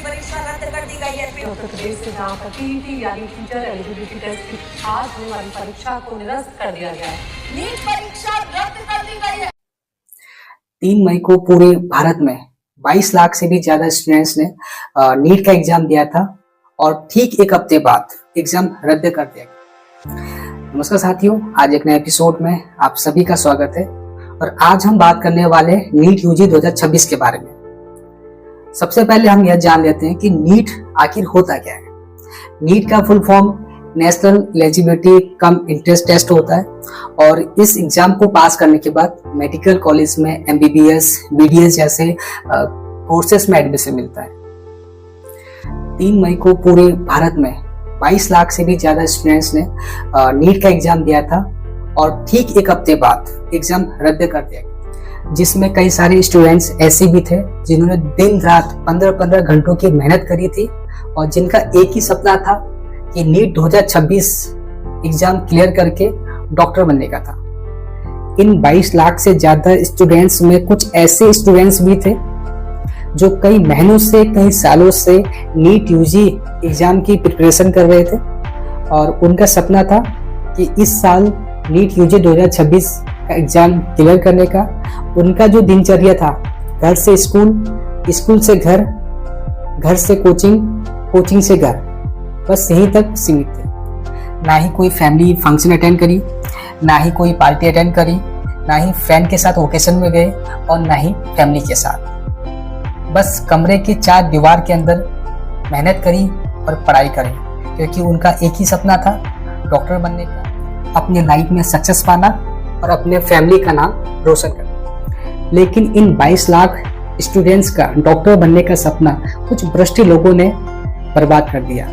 परीक्षा रद्द कर दी गई है। उत्तर प्रदेश से जहां पर टीईटी यानी टीचर एलिजिबिलिटी टेस्ट की आज होने वाली परीक्षा को निरस्त कर दिया गया है। नीट परीक्षा रद्द कर दी गई है। 3 मई को पूरे भारत में 22 लाख से भी ज्यादा स्टूडेंट्स ने नीट का एग्जाम दिया था और ठीक एक हफ्ते बाद एग्जाम रद्द कर दिया गया। नमस्कार साथियों, आज एक नए एपिसोड में आप सभी का स्वागत है और आज हम बात करने वाले नीट यूजी 2026 के बारे में। सबसे पहले हम यह जान लेते हैं कि नीट आखिर होता क्या है। नीट का full form national eligibility cum entrance test होता है और इस एग्जाम को पास करने के बाद मेडिकल कॉलेज में एमबीबीएस, बीडीएस जैसे कोर्सेस में एडमिशन मिलता है। 3 मई को पूरे भारत में 22 लाख से भी ज्यादा स्टूडेंट्स ने नीट का एग्जाम दिया था और ठीक एक हफ्ते बाद एग्जाम रद्द कर दिया गया, जिसमें कई सारे स्टूडेंट्स ऐसे भी थे जिन्होंने दिन रात 15-15 घंटों की मेहनत करी थी और जिनका एक ही सपना था कि नीट 2026 एग्जाम क्लियर करके डॉक्टर बनने का था। इन 22 लाख से ज्यादा स्टूडेंट्स में कुछ ऐसे स्टूडेंट्स भी थे जो कई महीनों से, कई सालों से नीट यूजी एग्जाम की प्रिपरेशन कर रहे थे और उनका सपना था कि इस साल नीट यूजी 2026 का एग्जाम क्लियर करने का। उनका जो दिनचर्या था, घर से स्कूल, स्कूल से घर, घर से कोचिंग, कोचिंग से घर, बस यहीं तक सीमित थे। ना ही कोई फैमिली फंक्शन अटेंड करी, ना ही कोई पार्टी अटेंड करी, ना ही फ्रेंड के साथ ओकेशन में गए और ना ही फैमिली के साथ। बस कमरे की 4 दीवार के अंदर मेहनत करी और पढ़ाई करी, क्योंकि उनका एक ही सपना था डॉक्टर बनने का, अपने लाइफ में सक्सेस पाना और अपने फैमिली का नाम रोशन करना। लेकिन इन 22 लाख स्टूडेंट्स का डॉक्टर बनने का सपना कुछ भ्रष्ट लोगों ने बर्बाद कर दिया,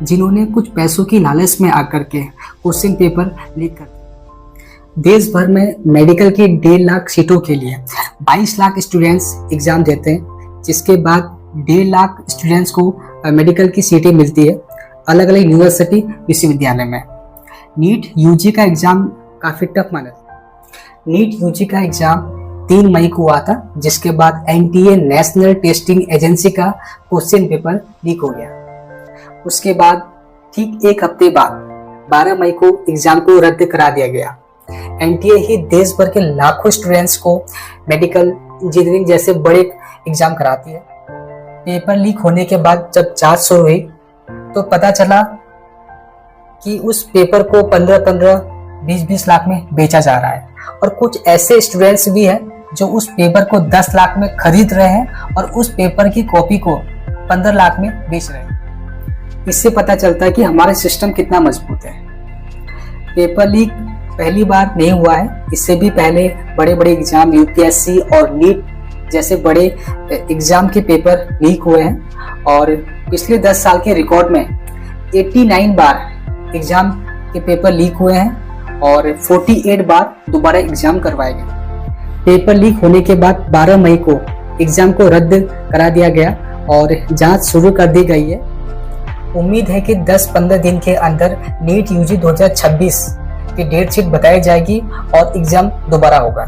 जिन्होंने कुछ पैसों की लालच में आकर के क्वेश्चन पेपर लीक कर दिया। देश भर में मेडिकल की 1.5 लाख सीटों के लिए 22 लाख स्टूडेंट्स एग्जाम देते हैं, जिसके बाद 1.5 लाख स्टूडेंट्स को मेडिकल की सीटें मिलती है अलग अलग यूनिवर्सिटी, विश्वविद्यालय में। नीट यूजी का एग्जाम काफी टफ माना था। नीट यूजी का एग्जाम 3 मई को हुआ था, जिसके बाद एनटीए नेशनल टेस्टिंग एजेंसी का क्वेश्चन पेपर लीक हो गया। उसके बाद ठीक एक हफ्ते बाद 12 मई को एग्जाम को रद्द करा दिया गया। एनटीए ही देश भर के लाखों स्टूडेंट्स को मेडिकल, इंजीनियरिंग जैसे बड़े एग्जाम कराती है। पेपर लीक होने के बाद जब जांच शुरू हुई तो पता चला कि उस पेपर को 15-15, 20-20 लाख में बेचा जा रहा है और कुछ ऐसे स्टूडेंट्स भी हैं जो उस पेपर को 10 लाख में खरीद रहे हैं और उस पेपर की कॉपी को 15 लाख में बेच रहे हैं। इससे पता चलता है कि हमारा सिस्टम कितना मजबूत है। पेपर लीक पहली बार नहीं हुआ है, इससे भी पहले बड़े बड़े एग्जाम, यूपीएससी और नीट जैसे बड़े एग्जाम के पेपर लीक हुए हैं और पिछले 10 साल के रिकॉर्ड में 89 बार एग्जाम के पेपर लीक हुए हैं और 48 बार दोबारा एग्जाम करवाए गए। पेपर लीक होने के बाद 12 मई को एग्जाम को रद्द करा दिया गया और जांच शुरू कर दी गई है। उम्मीद है कि 10-15 दिन के अंदर नीट यूजी 2026 की डेट शीट बताई जाएगी और एग्जाम दोबारा होगा।